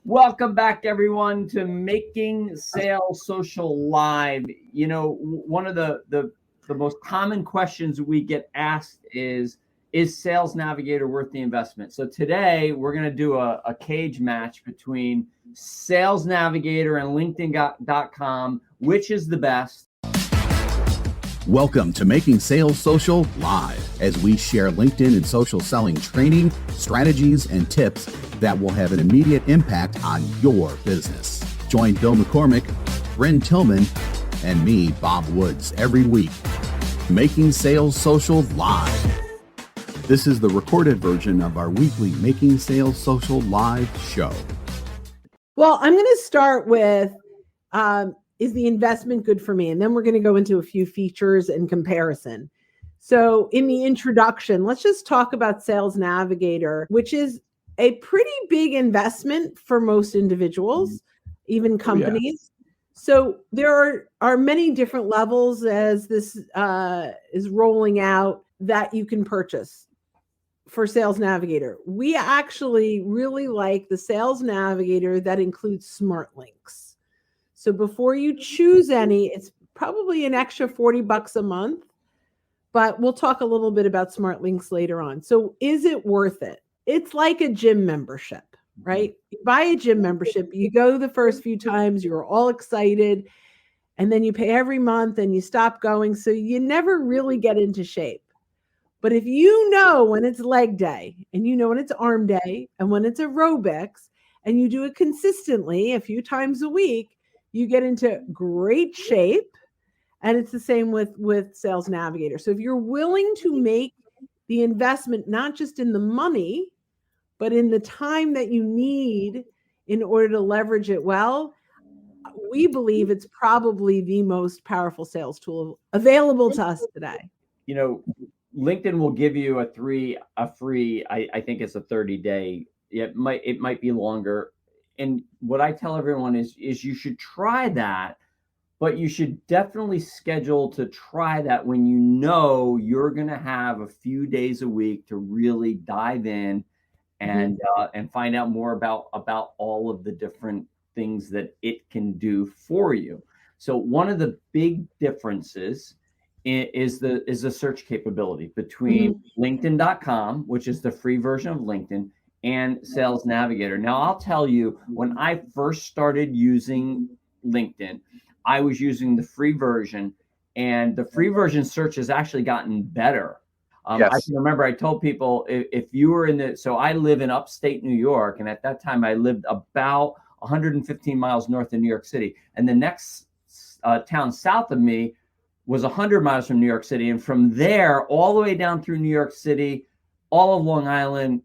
Welcome back, everyone, to Making Sales Social Live. You know, one of the most common questions we get asked is Sales Navigator worth the investment? So today we're going to do a cage match between Sales Navigator and LinkedIn.com. Which is the best? Welcome to Making Sales Social Live, as we share LinkedIn and social selling training, strategies, and tips that will have an immediate impact on your business. Join Bill McCormick, Bryn Tillman, and me, Bob Woods, every week. Making Sales Social Live. This is the recorded version of our weekly Making Sales Social Live show. Well, I'm going to start with, is the investment good for me? And then we're going to go into a few features and comparison. So in the introduction, let's just talk about Sales Navigator, which is a pretty big investment for most individuals, even companies. Yeah. So there are many different levels as this is rolling out that you can purchase for Sales Navigator. We actually really like the Sales Navigator that includes smart links. So before you choose any, it's probably an extra $40 a month, but we'll talk a little bit about smart links later on. So is it worth it? It's like a gym membership, right? You buy a gym membership, you go the first few times, you're all excited, and then you pay every month and you stop going. So you never really get into shape. But if you know when it's leg day, and you know when it's arm day, and when it's aerobics, and you do it consistently a few times a week, you get into great shape. And it's the same with Sales Navigator. So if you're willing to make the investment, not just in the money, but in the time that you need in order to leverage it well, we believe it's probably the most powerful sales tool available to us today. You know, LinkedIn will give you a free, I think it's a 30-day. It might be longer. And what I tell everyone is you should try that, but you should definitely schedule to try that when you know you're going to have a few days a week to really dive in and find out more about all of the different things that it can do for you. So one of the big differences is the search capability between LinkedIn.com, which is the free version of LinkedIn, and Sales Navigator. Now, I'll tell you, when I first started using LinkedIn, I was using the free version, and the free version search has actually gotten better. Yes. I can remember I told people if you were so I live in upstate New York, and at that time I lived about 115 miles north of New York City, and the next town south of me was 100 miles from New York City, and from there all the way down through New York City, all of Long Island,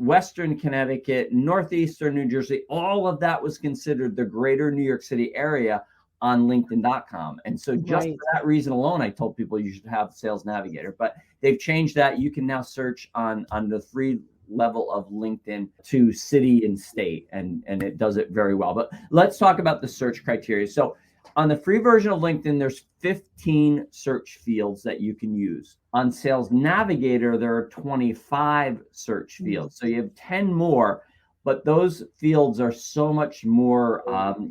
Western Connecticut, Northeastern New Jersey, all of that was considered the greater New York City area on LinkedIn.com. And so just for that reason alone, I told people you should have Sales Navigator, but they've changed that. You can now search on the free level of LinkedIn to city and state, and it does it very well. But let's talk about the search criteria. So on the free version of LinkedIn, there's 15 search fields that you can use. On Sales Navigator, there are 25 search fields. So you have 10 more, but those fields are so much more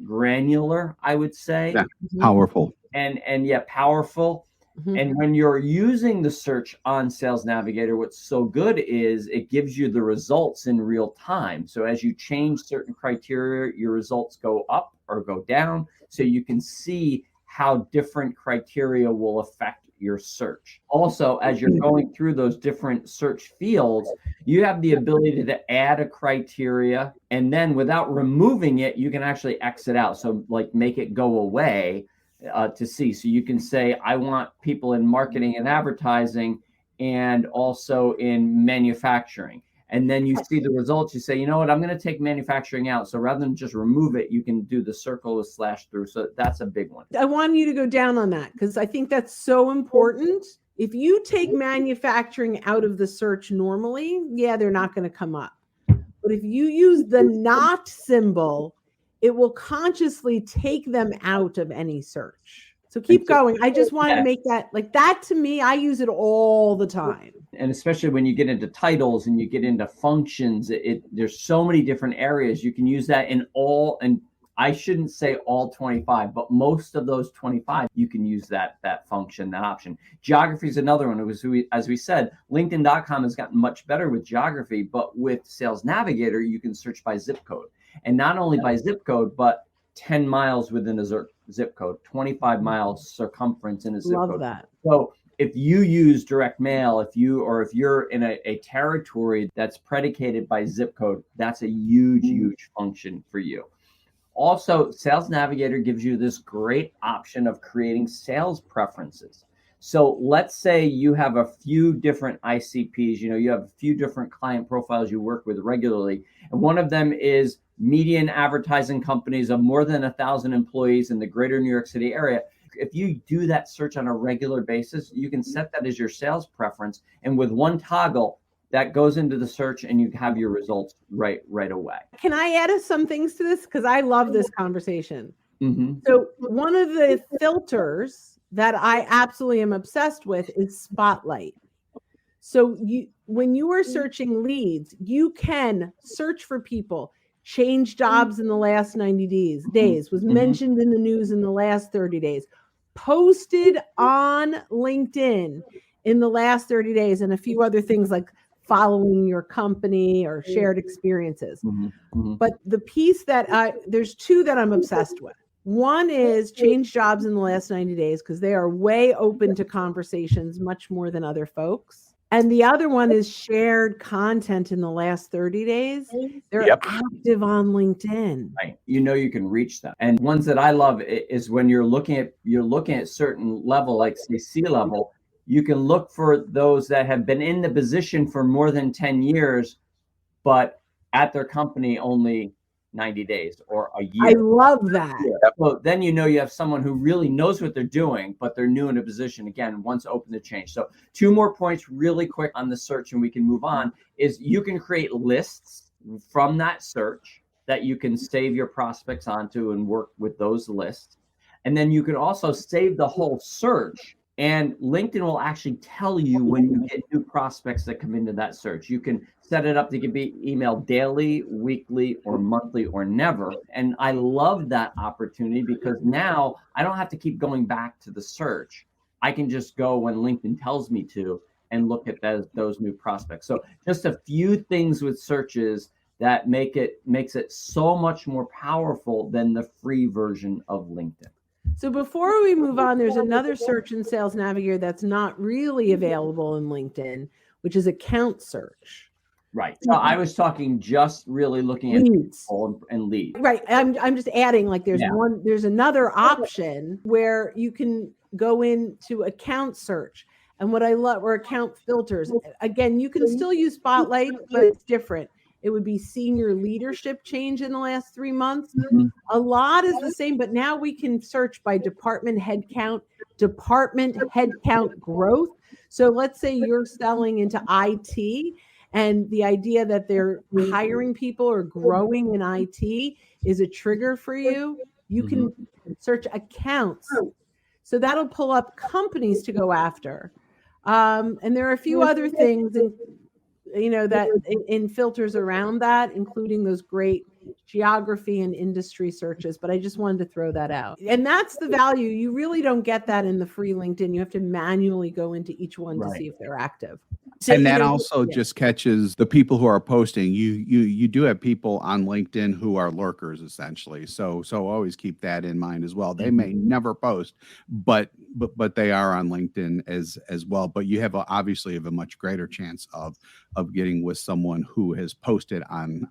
granular, I would say. Yeah, powerful. And powerful. Mm-hmm. And when you're using the search on Sales Navigator, what's so good is it gives you the results in real time. So as you change certain criteria, your results go up or go down. So you can see how different criteria will affect your search. Also, as you're going through those different search fields, you have the ability to add a criteria, and then without removing it, you can actually exit out. So like make it go away to see. So you can say, I want people in marketing and advertising and also in manufacturing. And then you see the results, you say, you know what, I'm going to take manufacturing out. So rather than just remove it, you can do the circle with slash through. So that's a big one. I want you to go down on that because I think that's so important. If you take manufacturing out of the search normally, they're not going to come up. But if you use the not symbol, it will consciously take them out of any search. So keep going. I just wanted to make that like that to me. I use it all the time. And especially when you get into titles and you get into functions, there's so many different areas you can use that in all. And I shouldn't say all 25, but most of those 25, you can use that function, that option. Geography is another one. It was, as we said, LinkedIn.com has gotten much better with geography, but with Sales Navigator, you can search by zip code, and not only by zip code, but 10 miles within a zip code, 25 miles circumference in a zip code. Love that. So if you use direct mail, if you're in a territory that's predicated by zip code, that's a huge function for you. Also, Sales Navigator gives you this great option of creating sales preferences. So let's say you have a few different ICPs, you have a few different client profiles you work with regularly. And one of them is median advertising companies of more than 1,000 employees in the greater New York City area. If you do that search on a regular basis, you can set that as your sales preference. And with one toggle, that goes into the search and you have your results right away. Can I add some things to this? Because I love this conversation. Mm-hmm. So one of the filters that I absolutely am obsessed with is Spotlight. So when you are searching leads, you can search for people. Change jobs in the last 90 days, was mentioned in the news in the last 30 days, posted on LinkedIn in the last 30 days, and a few other things like following your company or shared experiences. But the piece that there's two that I'm obsessed with. One is change jobs in the last 90 days because they are way open to conversations much more than other folks. And the other one is shared content in the last 30 days. They're active on LinkedIn. Right. You can reach them. And ones that I love is when you're looking at certain level, like say C-level, you can look for those that have been in the position for more than 10 years, but at their company only 90 days or a year. I love that. So then you have someone who really knows what they're doing, but they're new in a position. Again, once open to change. So 2 more points really quick on the search and we can move on is you can create lists from that search that you can save your prospects onto and work with those lists. And then you can also save the whole search. And LinkedIn will actually tell you when you get new prospects that come into that search. You can set it up to be emailed daily, weekly, or monthly, or never. And I love that opportunity because now I don't have to keep going back to the search. I can just go when LinkedIn tells me to and look at those new prospects. So just a few things with searches that makes it so much more powerful than the free version of LinkedIn. So before we move on, there's another search in Sales Navigator that's not really available in LinkedIn, which is account search. Right. So I was talking just really looking at leads and leads. Right. I'm just adding like there's another option where you can go into account search. And what I love are account filters. Again, you can still use Spotlight, but it's different. It would be senior leadership change in the last 3 months. A lot is the same, but now we can search by department headcount growth. So let's say you're selling into IT and the idea that they're hiring people or growing in IT is a trigger for you. You can search accounts. So that'll pull up companies to go after. And there are a few other things that in filters around that, including those great geography and industry searches. But I just wanted to throw that out. And that's the value. You really don't get that in the free LinkedIn. You have to manually go into each one to see if they're active. So, and that also just catches the people who are posting. You do have people on LinkedIn who are lurkers essentially. So always keep that in mind as well. They may never post, but they are on LinkedIn as well. But you have obviously have a much greater chance of getting with someone who has posted on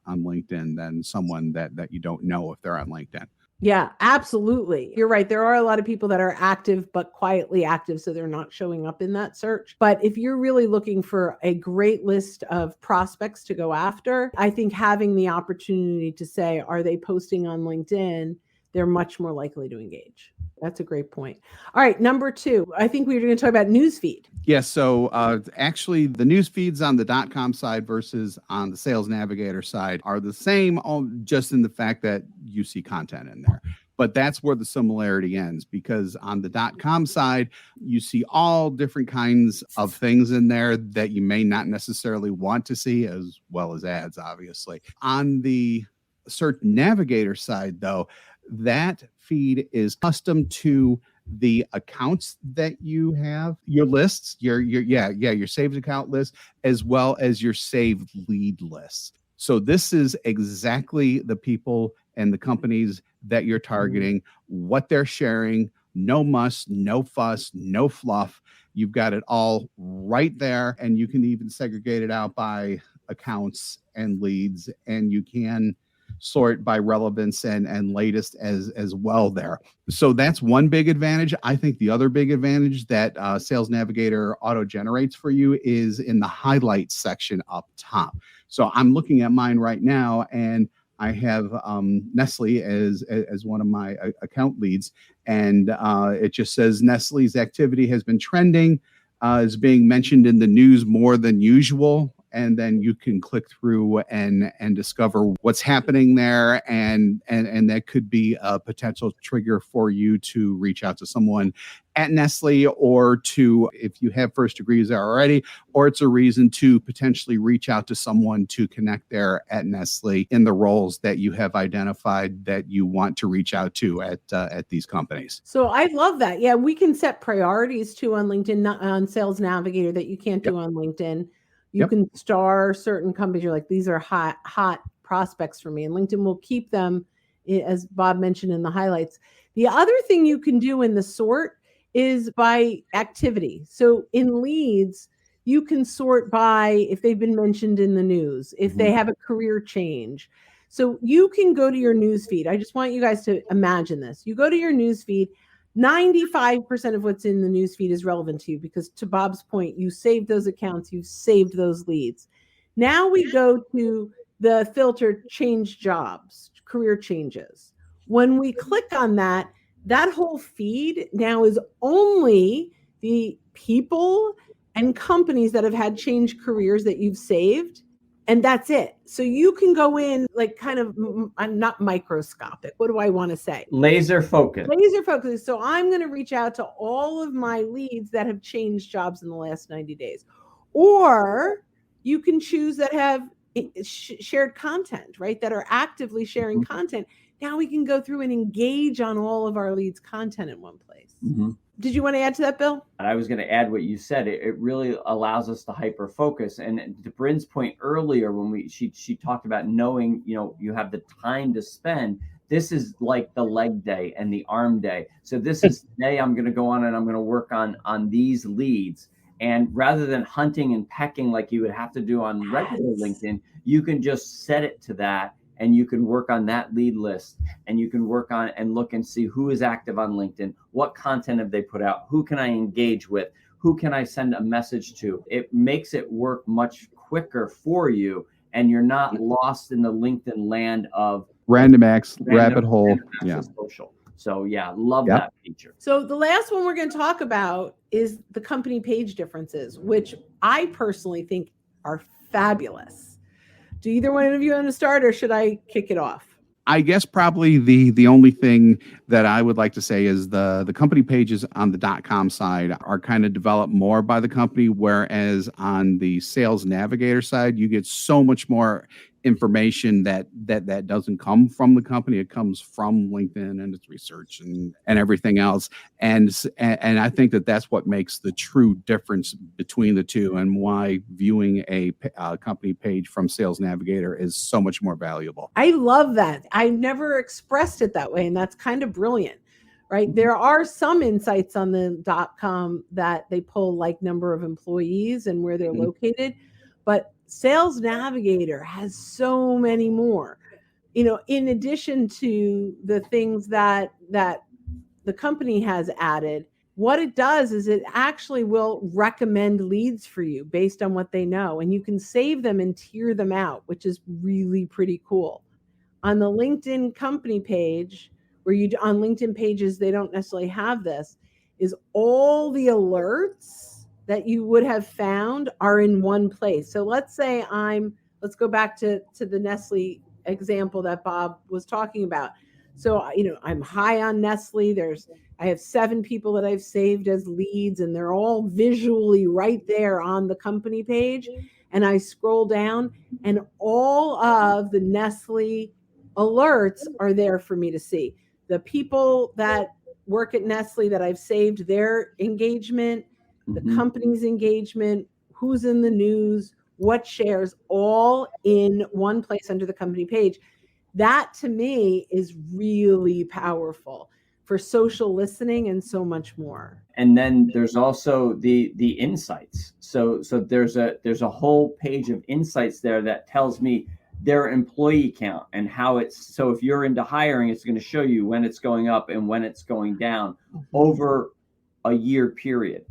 LinkedIn than someone that you don't know if they're on LinkedIn. Yeah, absolutely. You're right. There are a lot of people that are active, but quietly active, so they're not showing up in that search. But if you're really looking for a great list of prospects to go after, I think having the opportunity to say, are they posting on LinkedIn? They're much more likely to engage. That's a great point. All right, number 2, I think we were going to talk about newsfeed. Yes. So actually, the news feeds on the .com side versus on the Sales Navigator side are the same, just in the fact that you see content in there. But that's where the similarity ends, because on the .com side, you see all different kinds of things in there that you may not necessarily want to see, as well as ads, obviously. On the Search Navigator side, though, that feed is custom to the accounts that you have, your lists, your saved account list, as well as your saved lead lists. So this is exactly the people and the companies that you're targeting, what they're sharing. No muss, no fuss, no fluff. You've got it all right there, and you can even segregate it out by accounts and leads, and you can sort by relevance and latest as well there. So that's one big advantage. I think the other big advantage that Sales Navigator auto generates for you is in the highlights section up top. So I'm looking at mine right now, and I have Nestle as one of my account leads, and it just says Nestle's activity has been trending, is being mentioned in the news more than usual. And then you can click through and discover what's happening there, and that could be a potential trigger for you to reach out to someone at Nestle, or to, if you have first degrees there already, or it's a reason to potentially reach out to someone to connect there at Nestle in the roles that you have identified that you want to reach out to at these companies. So I love that. Yeah, we can set priorities too on LinkedIn, not on Sales Navigator, that you can't do on LinkedIn. You can star certain companies. You're like, these are hot prospects for me, and LinkedIn will keep them, as Bob mentioned, in the highlights. The other thing you can do in the sort is by activity. So in leads, you can sort by if they've been mentioned in the news, if they have a career change. So you can go to your news feed. I just want you guys to imagine this. You go to your news feed. 95% of what's in the news feed is relevant to you, because, to Bob's point, you saved those accounts, you saved those leads. Now we go to the filter change jobs, career changes. When we click on that, that whole feed now is only the people and companies that have had changed careers that you've saved. And that's it. So you can go in like kind of, I'm not microscopic. What do I want to say? Laser focus. Laser focus. So I'm going to reach out to all of my leads that have changed jobs in the last 90 days. Or you can choose that have shared content, right? That are actively sharing content. Now we can go through and engage on all of our leads' content in one place. Did you want to add to that, Bill? I was going to add what you said. It really allows us to hyper focus. And to Bryn's point earlier, when she talked about knowing, you have the time to spend. This is like the leg day and the arm day. So this is today I'm going to go on and I'm going to work on these leads. And rather than hunting and pecking like you would have to do on regular LinkedIn, you can just set it to that. And you can work on that lead list, and you can work on and look and see who is active on LinkedIn, what content have they put out, who can I engage with, who can I send a message to. It makes it work much quicker for you, and you're not lost in the LinkedIn land of random acts, rabbit hole. Social. So love that feature. So the last one we're going to talk about is the company page differences, which I personally think are fabulous. Do either one of you want to start, or should I kick it off? I guess probably the only thing that I would like to say is the company pages on the .com side are kind of developed more by the company, whereas on the Sales Navigator side, you get so much more information that doesn't come from the company. It comes from LinkedIn and its research and everything else. And I think that's what makes the true difference between the two, and why viewing a company page from Sales Navigator is so much more valuable. I love that. I never expressed it that way, and that's kind of brilliant, right? There are some insights on the .com that they pull, like number of employees and where they're located, but Sales Navigator has so many more, in addition to the things that the company has added. What it does is it actually will recommend leads for you based on what they know, and you can save them and tier them out, which is really pretty cool. On the LinkedIn company page, on LinkedIn pages, they don't necessarily have this, is all the alerts that you would have found are in one place. So let's say let's go back to the Nestle example that Bob was talking about. So, I'm high on Nestle. I have 7 people that I've saved as leads, and they're all visually right there on the company page. And I scroll down, and all of the Nestle alerts are there for me to see. The people that work at Nestle that I've saved, their engagement, the company's engagement, who's in the news, what shares, all in one place under the company page. That to me is really powerful for social listening and so much more. And then there's also the insights. So there's a whole page of insights there that tells me their employee count and how so if you're into hiring, it's going to show you when it's going up and when it's going down over a year period.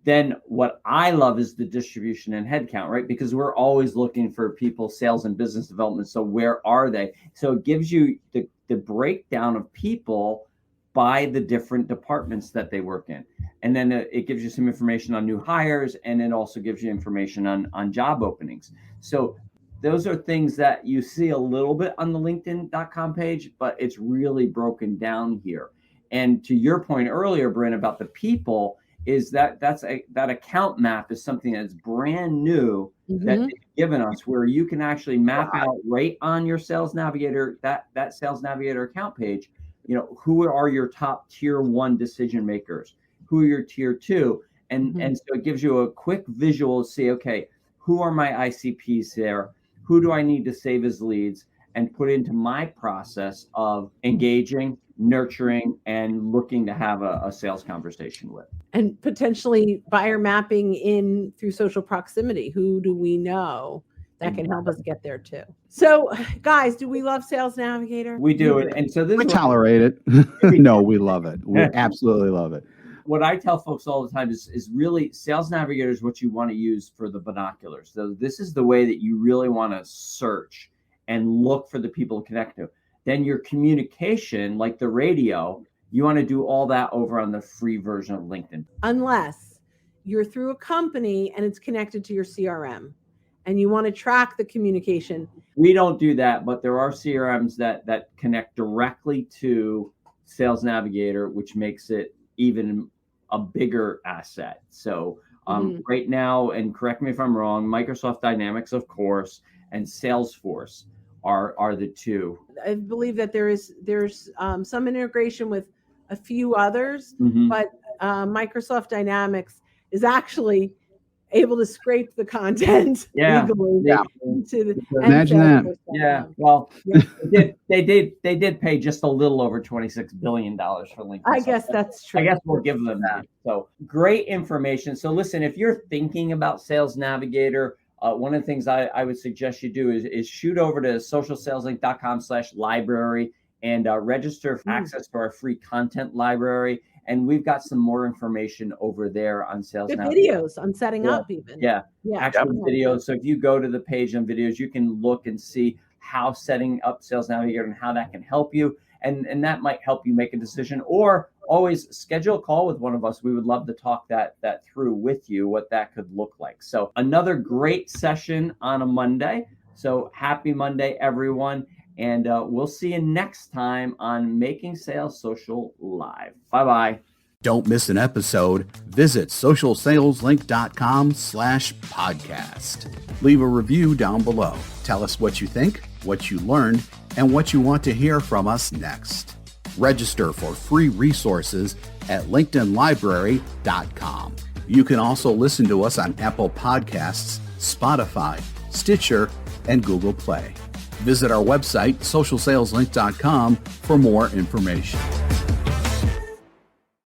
Then what I love is the distribution and headcount, right? Because we're always looking for people, sales and business development. So where are they? So it gives you the breakdown of people by the different departments that they work in. And then it gives you some information on new hires, and it also gives you information on job openings. So those are things that you see a little bit on the LinkedIn.com page, but it's really broken down here. And to your point earlier, Bryn, about the people, is that account map is something that's brand new that they've given us, where you can actually map out right on your Sales Navigator, that Sales Navigator account page, who are your top tier 1 decision makers, who are your tier 2, and so it gives you a quick visual to see, okay, who are my ICPs there, who do I need to save as leads, and put into my process of engaging, nurturing, and looking to have a sales conversation with. And potentially buyer mapping in through social proximity. Who do we know that can help us get there too? So guys, do we love Sales Navigator? We do. And so we tolerate it. No, we love it. We absolutely love it. What I tell folks all the time is really Sales Navigator is what you want to use for the binoculars. So this is the way that you really want to search and look for the people to connect to. Then your communication, like the radio, you want to do all that over on the free version of LinkedIn. Unless you're through a company and it's connected to your CRM and you want to track the communication. We don't do that, but there are CRMs that connect directly to Sales Navigator, which makes it even a bigger asset. So right now, and correct me if I'm wrong, Microsoft Dynamics, of course, and Salesforce are the two. I believe that there's some integration with a few others, but Microsoft Dynamics is actually able to scrape the content legally. Imagine that. Yeah. Well, they did pay just a little over $26 billion for LinkedIn. I guess that's true. I guess we'll give them that. So great information. So listen, if you're thinking about Sales Navigator, one of the things I would suggest you do is shoot over to socialsaleslink.com/library and register for access to our free content library. And we've got some more information over there on Sales Navigator. Videos on setting up even. Actual videos. So if you go to the page on videos, you can look and see how setting up Sales Navigator and how that can help you. And that might help you make a decision, or always schedule a call with one of us. We would love to talk that through with you, what that could look like. So another great session on a Monday. So happy Monday, everyone. And we'll see you next time on Making Sales Social Live. Bye-bye. Don't miss an episode. Visit socialsaleslink.com/podcast. Leave a review down below. Tell us what you think, what you learned, and what you want to hear from us next. Register for free resources at linkedinlibrary.com. You can also listen to us on Apple Podcasts, Spotify, Stitcher, and Google Play. Visit our website, socialsaleslink.com, for more information.